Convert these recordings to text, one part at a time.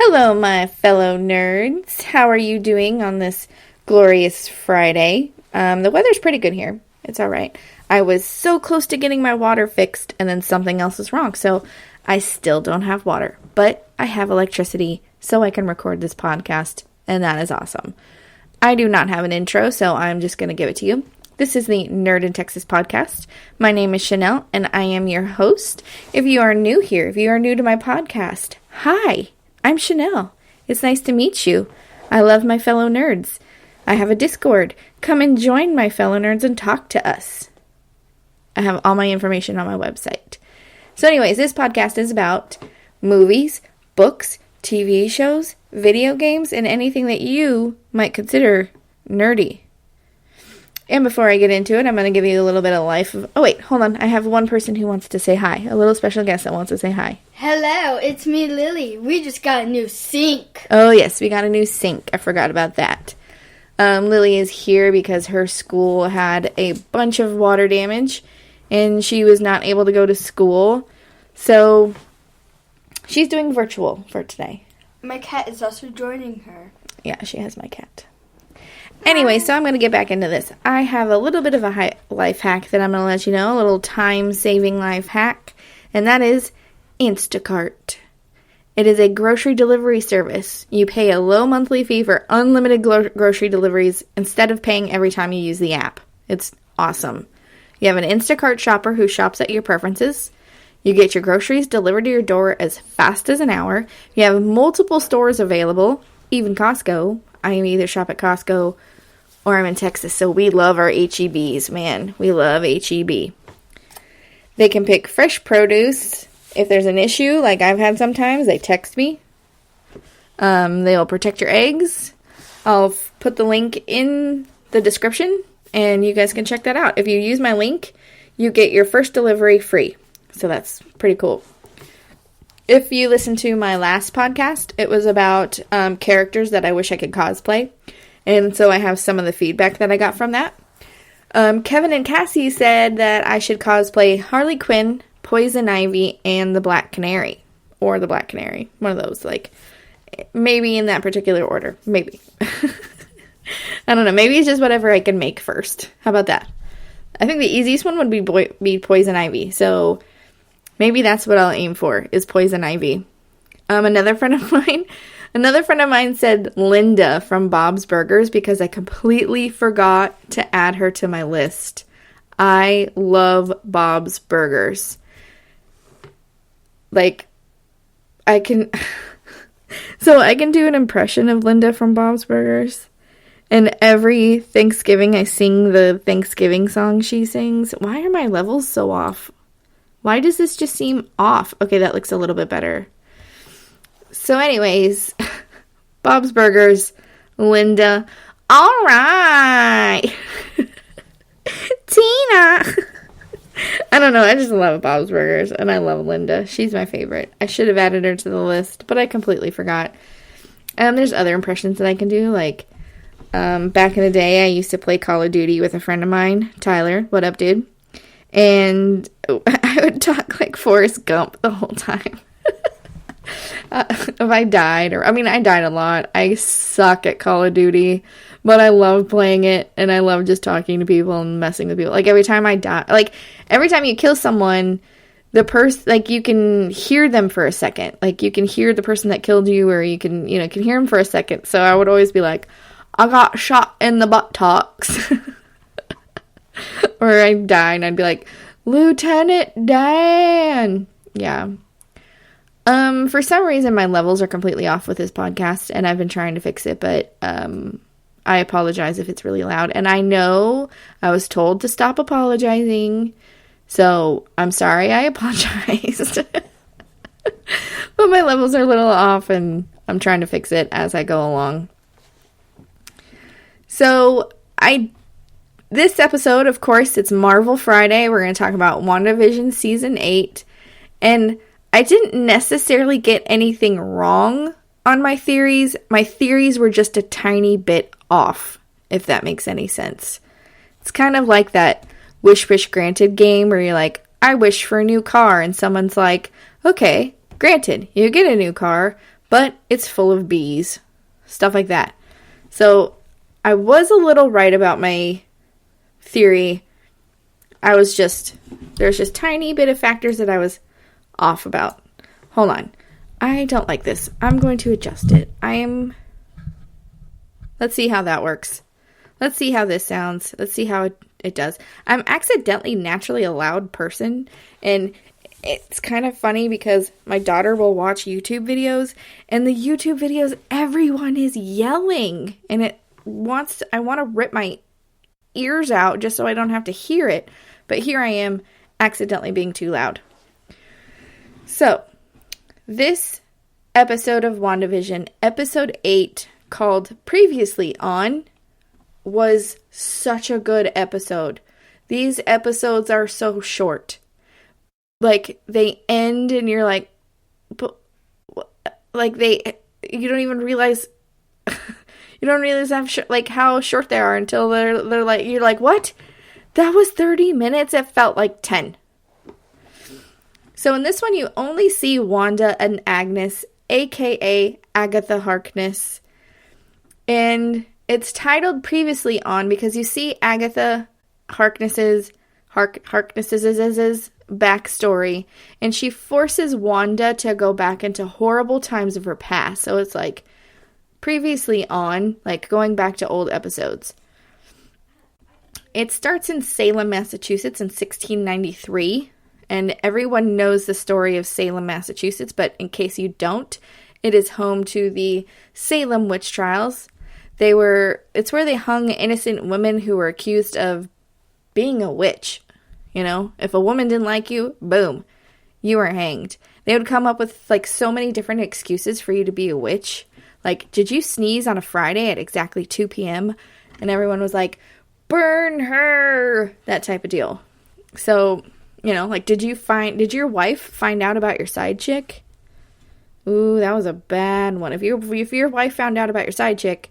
Hello, my fellow nerds. How are you doing on this glorious Friday? The weather's pretty good here. It's all right. I was so close to getting my water fixed, and then something else is wrong, so I still don't have water. But I have electricity, so I can record this podcast, and that is awesome. I do not have an intro, so I'm just going to give it to you. This is the Nerd in Texas podcast. My name is Chanel, and I am your host. If you are new here, if you are new to my podcast, hi, I'm Chanel. It's nice to meet you. I love my fellow nerds. I have a Discord. Come and join my fellow nerds and talk to us. I have all my information on my website. So anyways, this podcast is about movies, books, TV shows, video games, and anything that you might consider nerdy. And before I get into it, I'm going to give you a little bit of life of... Oh, wait, hold on. I have one person who wants to say hi. A little special guest that wants to say hi. Hello, it's me, Lily. We just got a new sink. Oh, yes, we got a new sink. I forgot about that. Lily is here because her school had a bunch of water damage, and she was not able to go to school. So, she's doing virtual for today. My cat is also joining her. Yeah, she has my cat. Anyway, so I'm going to get back into this. I have a little bit of a life hack that I'm going to let you know, a little time-saving life hack, and that is Instacart. It is a grocery delivery service. You pay a low monthly fee for unlimited grocery deliveries instead of paying every time you use the app. It's awesome. You have an Instacart shopper who shops at your preferences. You get your groceries delivered to your door as fast as an hour. You have multiple stores available, even Costco. I either shop at Costco or I'm in Texas, so we love our H-E-Bs. Man, we love H-E-B. They can pick fresh produce. If there's an issue, like I've had sometimes, they text me. They'll protect your eggs. I'll put the link in the description, and you guys can check that out. If you use my link, you get your first delivery free. So that's pretty cool. If you listen to my last podcast, it was about characters that I wish I could cosplay. And so I have some of the feedback that I got from that. Kevin and Cassie said that I should cosplay Harley Quinn, Poison Ivy, and the Black Canary. Or the Black Canary. One of those, like, maybe in that particular order. Maybe. I don't know. Maybe it's just whatever I can make first. How about that? I think the easiest one would be Poison Ivy. So maybe that's what I'll aim for, is Poison Ivy. Another friend of mine said Linda from Bob's Burgers because I completely forgot to add her to my list. I love Bob's Burgers. Like, I can do an impression of Linda from Bob's Burgers. And every Thanksgiving, I sing the Thanksgiving song she sings. Why are my levels so off? Why does this just seem off? Okay, that looks a little bit better. So anyways, Bob's Burgers, Linda. All right. Tina. I don't know. I just love Bob's Burgers, and I love Linda. She's my favorite. I should have added her to the list, but I completely forgot. There's other impressions that I can do, like back in the day, I used to play Call of Duty with a friend of mine, Tyler. What up, dude? And I would talk like Forrest Gump the whole time. If I died, I died a lot. I suck at Call of Duty, but I love playing it, and I love just talking to people and messing with people. Like, every time I die, like, every time you kill someone, the person, like, you can hear them for a second. Like, you can hear the person that killed you, or you can hear them for a second. So I would always be like, I got shot in the buttocks. Or I'd die, and I'd be like, Lieutenant Dan. Yeah. For some reason, my levels are completely off with this podcast, and I've been trying to fix it, but I apologize if it's really loud. And I know I was told to stop apologizing, so I'm sorry I apologized. But my levels are a little off, and I'm trying to fix it as I go along. So, this episode, of course, it's Marvel Friday. We're going to talk about WandaVision Season 8. And I didn't necessarily get anything wrong on my theories. My theories were just a tiny bit off, if that makes any sense. It's kind of like that Wish Wish Granted game where you're like, I wish for a new car. And someone's like, okay, granted, you get a new car, but it's full of bees. Stuff like that. So I was a little right about my theory. There's just tiny bit of factors that I was off about. Hold on. I don't like this. I'm going to adjust it. Let's see how that works. Let's see how this sounds. Let's see how it does. I'm accidentally naturally a loud person, and it's kind of funny because my daughter will watch YouTube videos, and the YouTube videos, everyone is yelling, and I want to rip my ears out just so I don't have to hear it, but here I am accidentally being too loud. So, this episode of WandaVision, episode 8, called Previously On, was such a good episode. These episodes are so short. Like, they end and you're like, you don't even realize, how short they are until they're like, you're like, what? That was 30 minutes? It felt like 10. So in this one, you only see Wanda and Agnes, aka Agatha Harkness. And it's titled Previously On because you see Agatha Harkness's backstory, and she forces Wanda to go back into horrible times of her past. So it's like Previously On, like going back to old episodes. It starts in Salem, Massachusetts in 1693, and everyone knows the story of Salem, Massachusetts, but in case you don't, it is home to the Salem witch trials. It's where they hung innocent women who were accused of being a witch. You know, if a woman didn't like you, boom, you were hanged. They would come up with like so many different excuses for you to be a witch. Like, did you sneeze on a Friday at exactly 2 p.m.? And everyone was like, burn her, that type of deal. So, you know, like, did your wife find out about your side chick? Ooh, that was a bad one. If your wife found out about your side chick,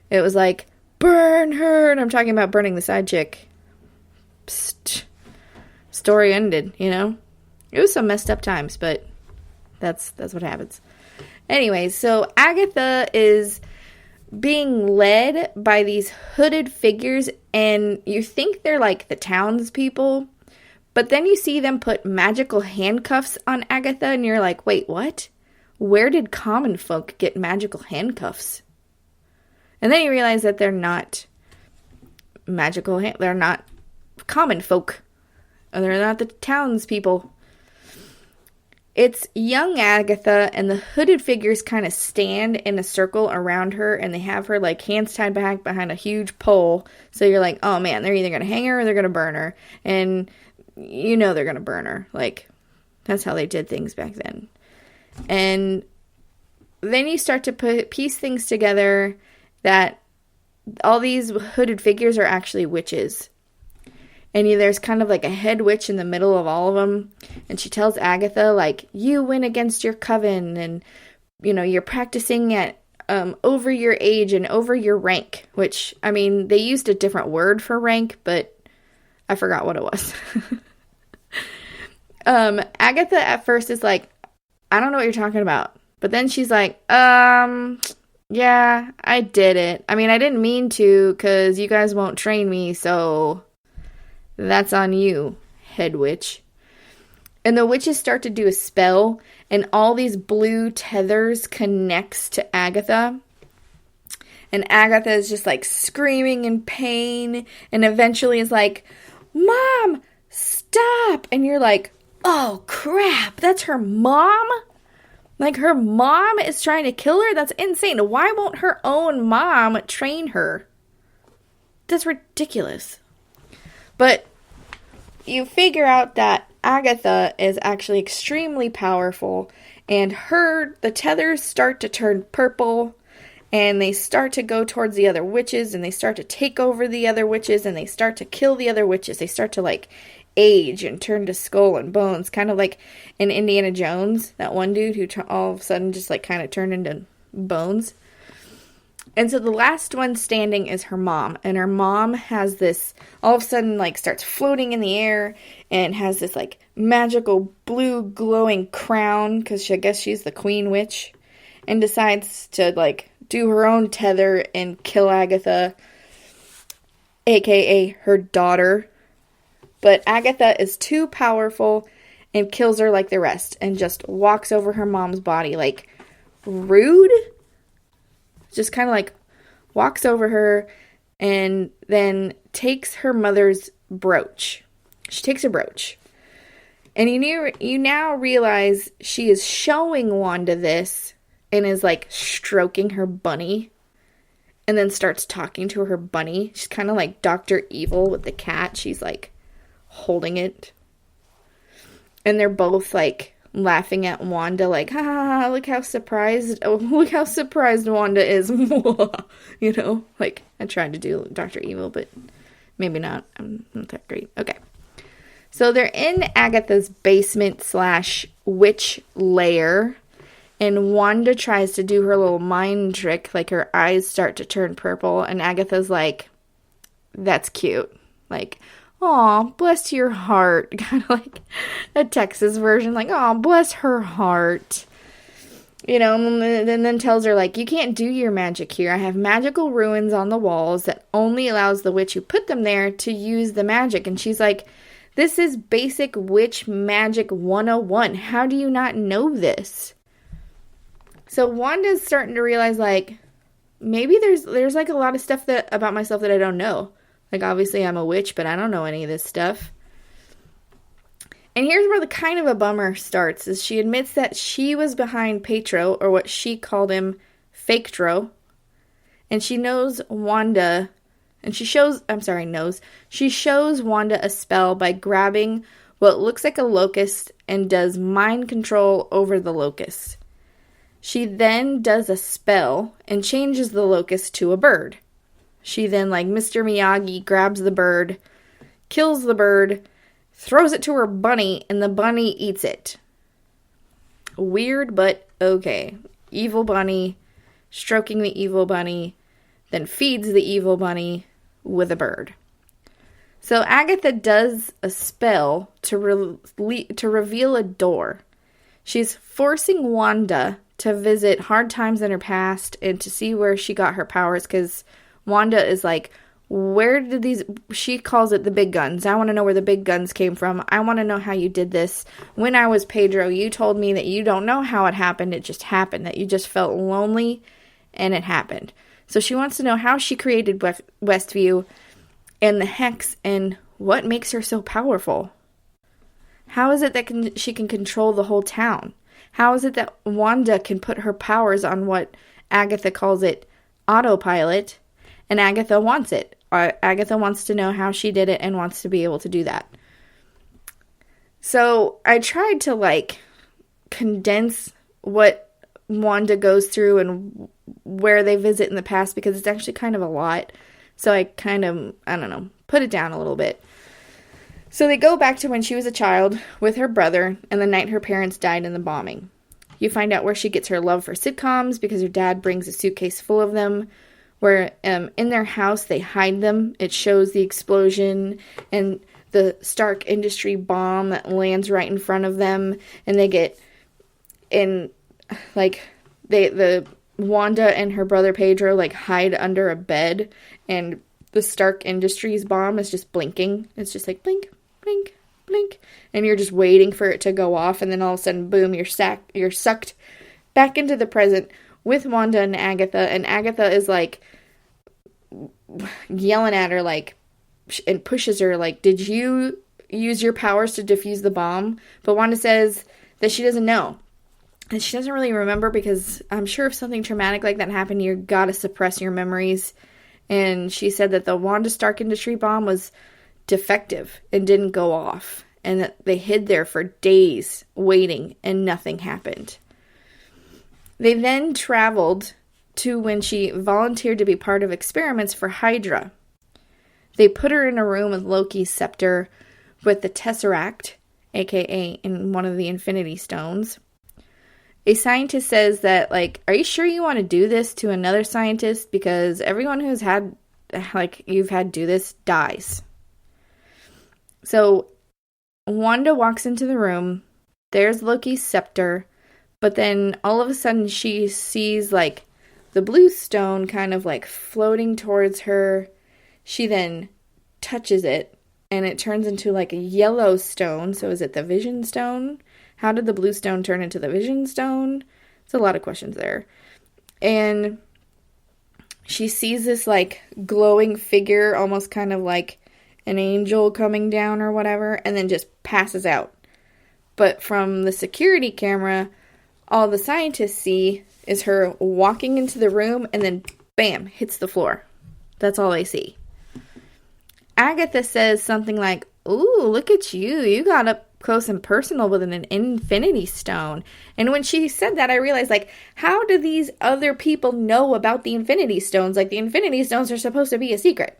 it was like, burn her. And I'm talking about burning the side chick. Psst. Story ended, you know? It was some messed up times, but that's what happens. Anyway, so Agatha is being led by these hooded figures, and you think they're like the townspeople, but then you see them put magical handcuffs on Agatha, and you're like, wait, what? Where did common folk get magical handcuffs? And then you realize that they're not they're not common folk. They're not the townspeople. It's young Agatha, and the hooded figures kind of stand in a circle around her, and they have her, like, hands tied back behind a huge pole. So you're like, oh, man, they're either going to hang her or they're going to burn her. And you know they're going to burn her. Like, that's how they did things back then. And then you start to piece things together that all these hooded figures are actually witches. And there's kind of like a head witch in the middle of all of them. And she tells Agatha, like, you win against your coven. And, you know, you're practicing at over your age and over your rank. Which, I mean, they used a different word for rank, but I forgot what it was. Agatha at first is like, I don't know what you're talking about. But then she's like, yeah, I did it. I mean, I didn't mean to because you guys won't train me, so that's on you, head witch. And the witches start to do a spell, and all these blue tethers connects to Agatha. And Agatha is just like screaming in pain, and eventually is like, Mom, stop! And you're like, oh crap, that's her mom? Like, her mom is trying to kill her? That's insane. Why won't her own mom train her? That's ridiculous. But you figure out that Agatha is actually extremely powerful, and the tethers start to turn purple, and they start to go towards the other witches, and they start to take over the other witches, and they start to kill the other witches. They start to, like, age and turn to skull and bones, kind of like in Indiana Jones, that one dude who all of a sudden just, like, kind of turned into bones. And so the last one standing is her mom. And her mom has this, all of a sudden, like, starts floating in the air and has this, like, magical blue glowing crown, because I guess she's the queen witch. and decides to, like, do her own tether and kill Agatha, aka her daughter. But Agatha is too powerful and kills her like the rest and just walks over her mom's body, like, rude? Just kind of, like, walks over her and then takes her mother's brooch. She takes her brooch. And you now realize she is showing Wanda this and is, like, stroking her bunny and then starts talking to her bunny. She's kind of like Dr. Evil with the cat. She's, like, holding it. And they're both, like, laughing at Wanda, like, ha, look how surprised Wanda is. You know, like, I tried to do Dr. Evil, but maybe not. I'm not that great. Okay. So they're in Agatha's basement / witch lair, and Wanda tries to do her little mind trick, like her eyes start to turn purple, and Agatha's like, that's cute. Like, aw, bless your heart. Kind of like a Texas version, like, aw, bless her heart. You know, and then tells her, like, you can't do your magic here. I have magical ruins on the walls that only allows the witch who put them there to use the magic. And she's like, this is basic witch magic 101. How do you not know this? So Wanda's starting to realize, like, maybe there's like a lot of stuff about myself that I don't know. Like, obviously I'm a witch, but I don't know any of this stuff. And here's where the kind of a bummer starts, is she admits that she was behind Petro, or what she called him, Faketro. And she knows Wanda, and she shows Wanda a spell by grabbing what looks like a locust and does mind control over the locust. She then does a spell and changes the locust to a bird. She then, like Mr. Miyagi, grabs the bird, kills the bird, throws it to her bunny, and the bunny eats it. Weird, but okay. Evil bunny, stroking the evil bunny, then feeds the evil bunny with a bird. So Agatha does a spell to reveal a door. She's forcing Wanda to visit hard times in her past and to see where she got her powers, because Wanda is like, where did these, she calls it the big guns. I want to know where the big guns came from. I want to know how you did this. When I was Pedro, you told me that you don't know how it happened. It just happened, that you just felt lonely and it happened. So she wants to know how she created Westview and the Hex and what makes her so powerful. How is it that she can control the whole town? How is it that Wanda can put her powers on what Agatha calls it autopilot, and Agatha wants it? Agatha wants to know how she did it and wants to be able to do that. So I tried to, like, condense what Wanda goes through and where they visit in the past, because it's actually kind of a lot. So I kind of, I don't know, put it down a little bit. So they go back to when she was a child with her brother and the night her parents died in the bombing. You find out where she gets her love for sitcoms because her dad brings a suitcase full of them, where in their house they hide them. It shows the explosion and the Stark Industry bomb that lands right in front of them, and they get in, like, the Wanda and her brother Pedro, like, hide under a bed, and the Stark Industries bomb is just blinking. It's just like blink, blink, blink, and you're just waiting for it to go off, and then all of a sudden, boom, you're sucked back into the present with Wanda and Agatha is, like, yelling at her, like, and pushes her, like, did you use your powers to defuse the bomb? But Wanda says that she doesn't know. And she doesn't really remember, because I'm sure if something traumatic like that happened, you gotta suppress your memories. And she said that the Wanda Stark Industry bomb was defective and didn't go off, and that they hid there for days waiting and nothing happened. They then traveled to when she volunteered to be part of experiments for Hydra. They put her in a room with Loki's scepter with the Tesseract, aka in one of the Infinity Stones. A scientist says that, like, are you sure you want to do this to another scientist? Because everyone who's had, like, you've had do this dies. So Wanda walks into the room. There's Loki's scepter, But then all of a sudden she sees like the blue stone kind of like floating towards her. She then touches it and it turns into like a yellow stone. So is it the vision stone? How did the blue stone turn into the vision stone? It's a lot of questions there. And she sees this like glowing figure, almost kind of like an angel coming down or whatever, and then just passes out. But from the security camera, all the scientists see is her walking into the room and then bam, hits the floor. That's all they see. Agatha says something like, "Ooh, look at you. You got up close and personal with an infinity stone." And when she said that, I realized, like, how do these other people know about the infinity stones? Like, the infinity stones are supposed to be a secret.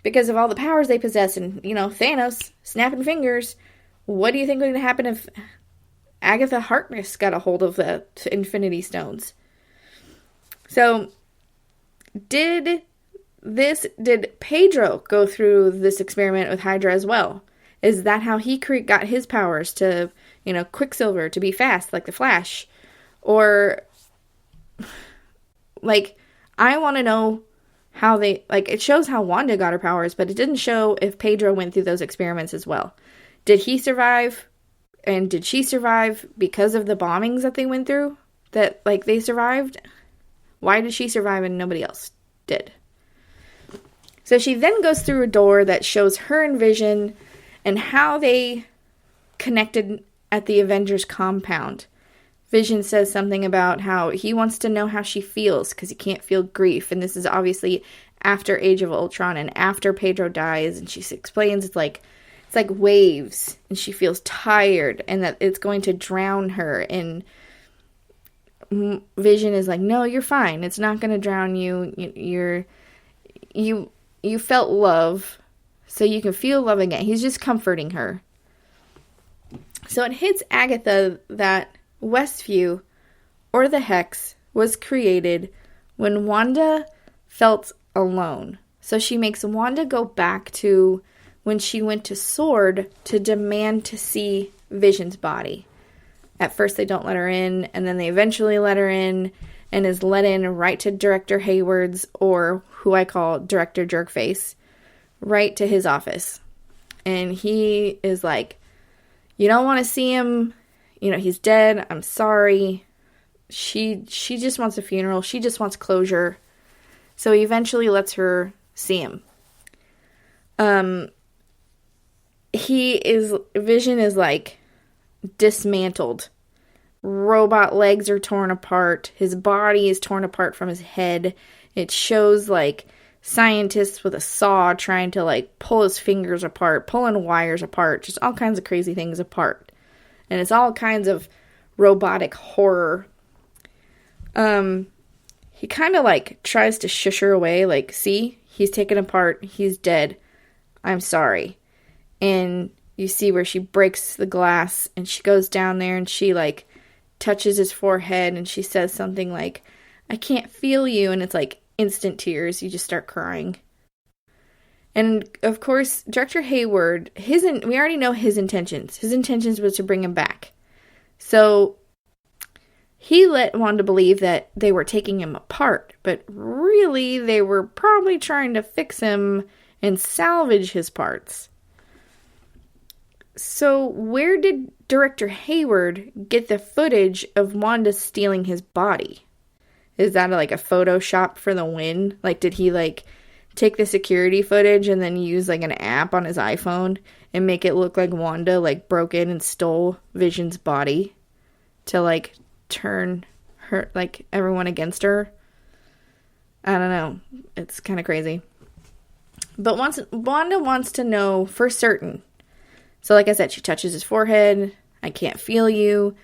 Because of all the powers they possess and, you know, Thanos snapping fingers. What do you think was going to happen if Agatha Harkness got a hold of the infinity stones? So, did Pedro go through this experiment with Hydra as well? Is that how he got his powers to, you know, Quicksilver, to be fast like the Flash? Or, like, I want to know how they, like, it shows how Wanda got her powers, but it didn't show if Pedro went through those experiments as well. Did he survive? And did she survive because of the bombings that they went through? That, like, they survived? Why did she survive and nobody else did? So she then goes through a door that shows her and Vision and how they connected at the Avengers compound. Vision says something about how he wants to know how she feels because he can't feel grief. And this is obviously after Age of Ultron and after Pedro dies. And she explains it's like waves and she feels tired and that it's going to drown her. And Vision is like, no, you're fine. It's not going to drown you. You felt love, so you can feel love again. He's just comforting her. So it hits Agatha that Westview, or the Hex, was created when Wanda felt alone. So she makes Wanda go back to when she went to SWORD to demand to see Vision's body. At first they don't let her in, and then they eventually let her in, and is let in right to Director Hayward's, or who I call Director Jerkface, right to his office. And he is like, you don't want to see him, you know, he's dead, I'm sorry. She just wants a funeral, she just wants closure. So he eventually lets her see him. Vision is like dismantled. Robot legs are torn apart. His body is torn apart from his head. It shows like scientists with a saw trying to like pull his fingers apart, pulling wires apart, just all kinds of crazy things apart. And it's all kinds of robotic horror. He kind of like tries to shush her away, like, see, he's taken apart, he's dead, I'm sorry. And you see where she breaks the glass and she goes down there and she like touches his forehead and she says something like, I can't feel you, and it's like instant tears. You just start crying. And of course, Director Hayward, we already know his intentions. His intentions was to bring him back. So he let Wanda believe that they were taking him apart, but really they were probably trying to fix him and salvage his parts. So where did Director Hayward get the footage of Wanda stealing his body? Is that like a Photoshop for the win? Like, did he like take the security footage and then use like an app on his iPhone and make it look like Wanda like broke in and stole Vision's body to like turn her, like, everyone against her? I don't know. It's kind of crazy. But Wanda wants to know for certain. So like I said, she touches his forehead. I can't feel you.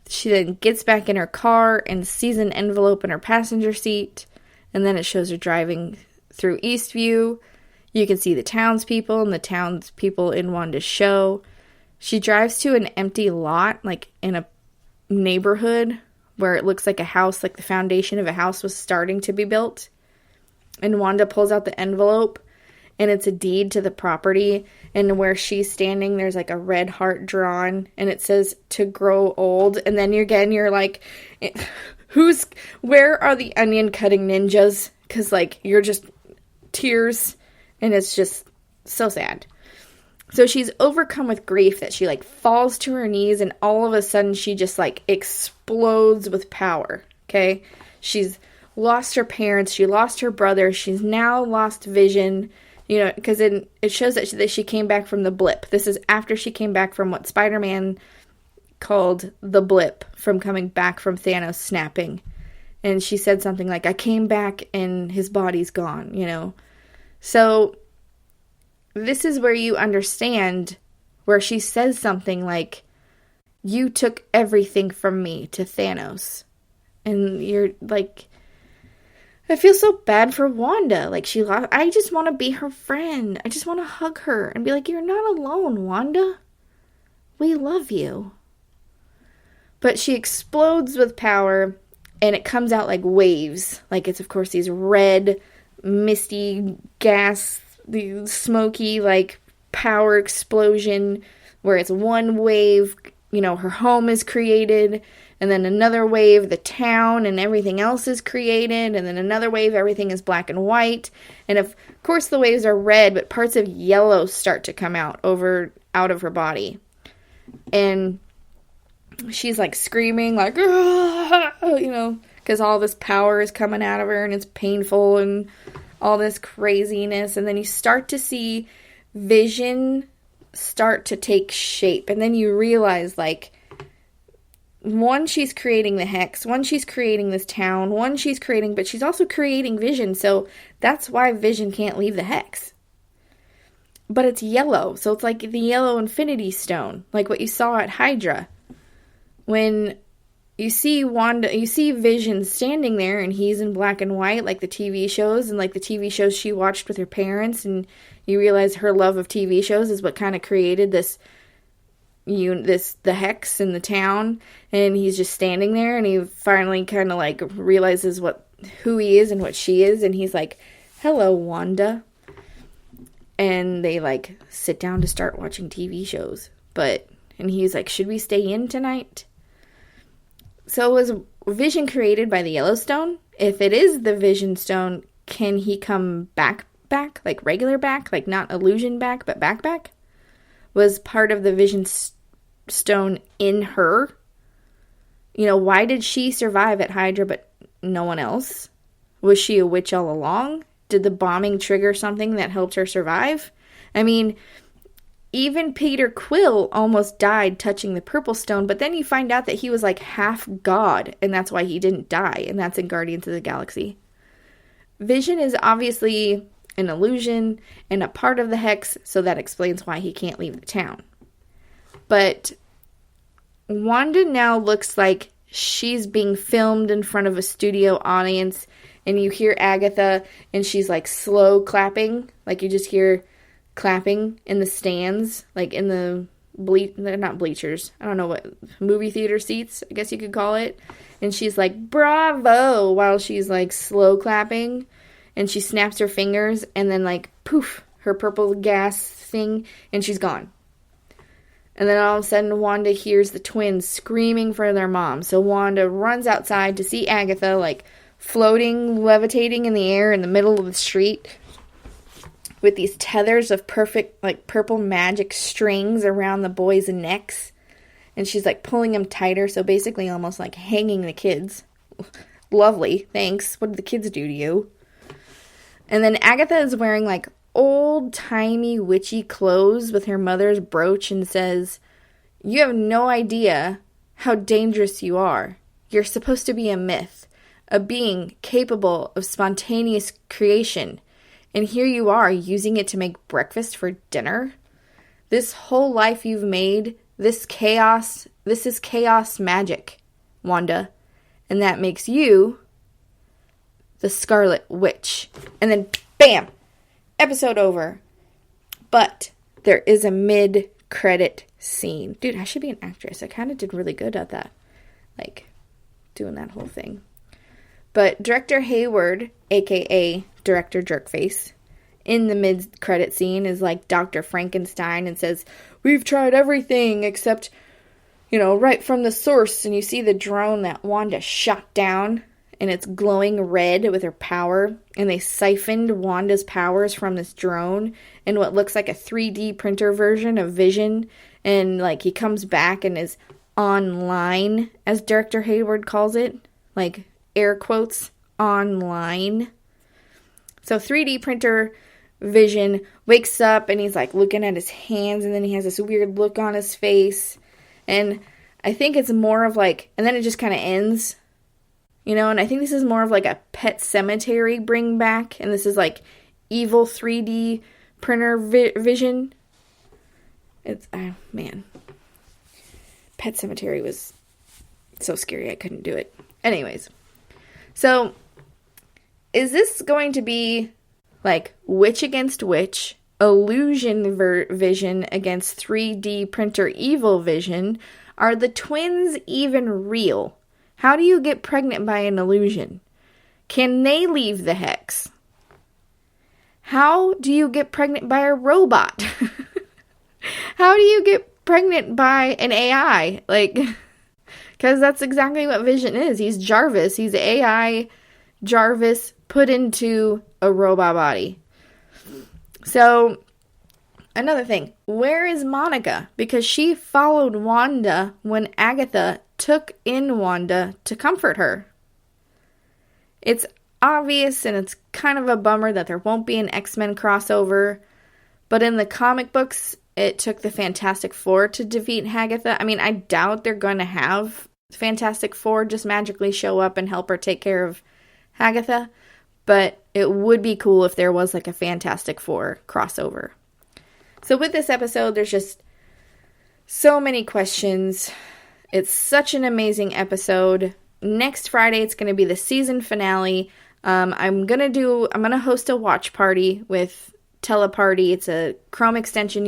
She then gets back in her car and sees an envelope in her passenger seat. And then it shows her driving through Eastview. You can see the townspeople and the townspeople in Wanda's show. She drives to an empty lot, like in a neighborhood where it looks like a house, like the foundation of a house was starting to be built. And Wanda pulls out the envelope. and it's a deed to the property, and where she's standing, there's like a red heart drawn, and it says to grow old, and then you're like, where are the onion cutting ninjas? Because like, you're just tears, and it's just so sad. So she's overcome with grief that she like falls to her knees, and all of a sudden she just like explodes with power. Okay, she's lost her parents, she lost her brother, she's now lost vision, because it shows that she came back from the blip. This is after she came back from what Spider-Man called the blip, from coming back from Thanos snapping. And she said something like, I came back and his body's gone, So this is where you understand where she says something like, you took everything from me to Thanos. And you're like, I feel so bad for Wanda. Like, I just want to be her friend. I just want to hug her and be like, you're not alone, Wanda. We love you. But she explodes with power, and it comes out like waves. Like, it's, of course, these red, misty gas, the smoky, like, power explosion, where it's one wave, her home is created, and then another wave, the town and everything else is created, and then another wave, everything is black and white, and of course the waves are red, but parts of yellow start to come out of her body, and she's like screaming, like, because all this power is coming out of her, and it's painful, and all this craziness, and then you start to see Vision start to take shape, and then you realize, like, one, she's creating the Hex, one, she's creating this town, one, but she's also creating Vision, so that's why Vision can't leave the Hex. But it's yellow, so it's like the yellow Infinity Stone, like what you saw at Hydra. When you see Vision standing there, and he's in black and white, like the TV shows, and like the TV shows she watched with her parents, and you realize her love of TV shows is what kind of created the Hex in the town, and he's just standing there, and he finally kind of like realizes who he is and what she is, and he's like, hello, Wanda. And they like sit down to start watching TV shows, and he's like, should we stay in tonight? So was Vision created by the Yellowstone? If it is the Vision Stone, can he come back, like regular back, like not illusion back, but back? Was part of the Vision Stone in her? Why did she survive at Hydra but no one else? Was she a witch all along? Did the bombing trigger something that helped her survive? I mean, even Peter Quill almost died touching the Purple Stone, but then you find out that he was like half god, and that's why he didn't die, and that's in Guardians of the Galaxy. Vision is obviously an illusion and a part of the Hex, so that explains why he can't leave the town. But Wanda now looks like she's being filmed in front of a studio audience, and you hear Agatha, and she's like slow clapping, like you just hear clapping in the stands, like in the they're not bleachers, I don't know what, movie theater seats, I guess you could call it, and she's like, bravo, while she's like slow clapping, and she snaps her fingers, and then like, poof, her purple gas thing, and she's gone. And then all of a sudden, Wanda hears the twins screaming for their mom, so Wanda runs outside to see Agatha, like, floating, levitating in the air in the middle of the street, with these tethers of perfect, like, purple magic strings around the boys' necks. And she's, like, pulling them tighter, so basically almost, like, hanging the kids. Lovely, thanks. What did the kids do to you? And then Agatha is wearing, like, old-timey witchy clothes with her mother's brooch and says, you have no idea how dangerous you are. You're supposed to be a myth, a being capable of spontaneous creation. And here you are, using it to make breakfast for dinner? This whole life you've made, this is chaos magic, Wanda. And that makes you the Scarlet Witch. And then, bam! Episode over. But there is a mid-credit scene. Dude, I should be an actress. I kind of did really good at that. Like, doing that whole thing. But Director Hayward, a.k.a. Director Jerkface, in the mid-credit scene is like Dr. Frankenstein and says, "We've tried everything except, right from the source." And you see the drone that Wanda shot down, and it's glowing red with her power. And they siphoned Wanda's powers from this drone in what looks like a 3D printer version of Vision. And, like, he comes back and is online, as Director Hayward calls it. Like, air quotes, online. So 3D printer Vision wakes up and he's, like, looking at his hands. And then he has this weird look on his face. And I think it's more of, like, and then it just kind of ends. And I think this is more of like a Pet Sematary bring back. And this is like evil 3D printer Vision. It's, man. Pet Sematary was so scary I couldn't do it. Anyways. So, is this going to be like witch against witch, illusion Vision against 3D printer evil Vision? Are the twins even real? How do you get pregnant by an illusion? Can they leave the hex? How do you get pregnant by a robot? How do you get pregnant by an AI? Like, because that's exactly what Vision is. He's Jarvis. He's AI Jarvis put into a robot body. So, another thing. Where is Monica? Because she followed Wanda when Agatha took in Wanda to comfort her. It's obvious and it's kind of a bummer that there won't be an X-Men crossover, but in the comic books, it took the Fantastic Four to defeat Agatha. I mean, I doubt they're going to have Fantastic Four just magically show up and help her take care of Agatha, but it would be cool if there was like a Fantastic Four crossover. So with this episode, there's just so many questions. It's such an amazing episode. Next Friday, it's going to be the season finale. I'm going to host a watch party with Teleparty. It's a Chrome extension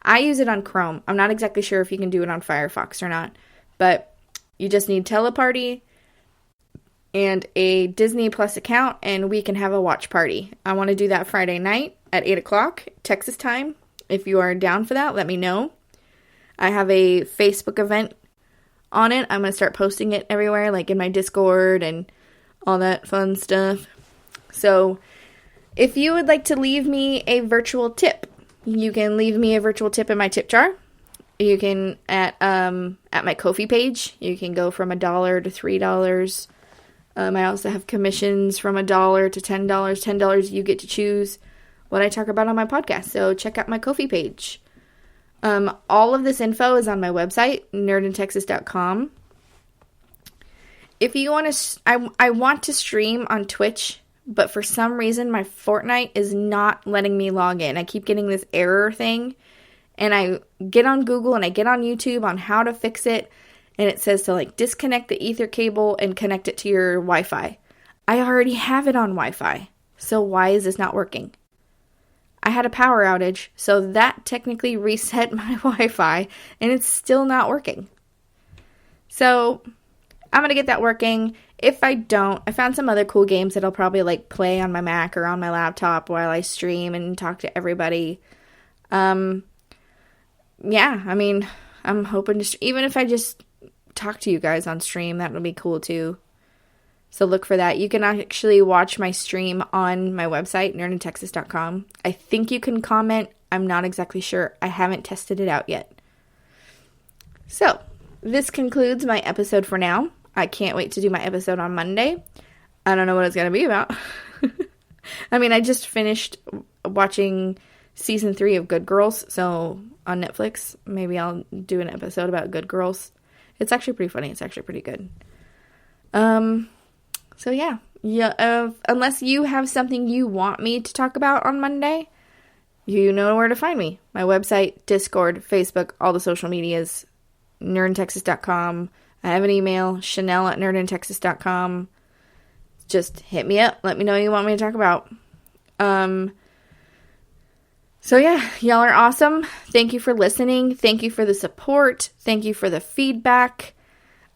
I use it on Chrome. I'm not exactly sure if you can do it on Firefox or not, but you just need Teleparty and a Disney Plus account, and we can have a watch party. I want to do that Friday night at 8 o'clock, Texas time. If you are down for that, let me know. I have a Facebook event on it. I'm going to start posting it everywhere, like in my Discord and all that fun stuff. So, if you would like to leave me a virtual tip, you can leave me a virtual tip in my tip jar. You can, at my Ko-fi page, you can go from $1 to $3. I also have commissions from $1 to $10. $10, you get to choose what I talk about on my podcast. So check out my Ko-fi page. All of this info is on my website, nerdintexas.com. If you want to, I want to stream on Twitch, but for some reason my Fortnite is not letting me log in. I keep getting this error thing, and I get on Google and I get on YouTube on how to fix it, and it says to like disconnect the ether cable and connect it to your Wi-Fi. I already have it on Wi-Fi, so why is this not working? I had a power outage, so that technically reset my Wi-Fi, and it's still not working. So, I'm going to get that working. If I don't, I found some other cool games that I'll probably, like, play on my Mac or on my laptop while I stream and talk to everybody. Yeah, I mean, I'm hoping to, even if I just talk to you guys on stream, that would be cool, too. So look for that. You can actually watch my stream on my website, nerdintexas.com. I think you can comment. I'm not exactly sure. I haven't tested it out yet. So, this concludes my episode for now. I can't wait to do my episode on Monday. I don't know what it's going to be about. I mean, I just finished watching season 3 of Good Girls, so on Netflix. Maybe I'll do an episode about Good Girls. It's actually pretty funny. It's actually pretty good. So yeah, unless you have something you want me to talk about on Monday, you know where to find me. My website, Discord, Facebook, all the social medias, nerdintexas.com. I have an email, chanel@nerdintexas.com. Just hit me up. Let me know what you want me to talk about. So yeah, y'all are awesome. Thank you for listening. Thank you for the support. Thank you for the feedback.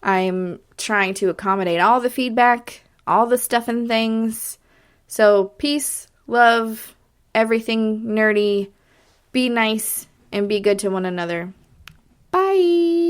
I'm trying to accommodate all the feedback, all the stuff and things. So peace, love, everything nerdy. Be nice and be good to one another. Bye.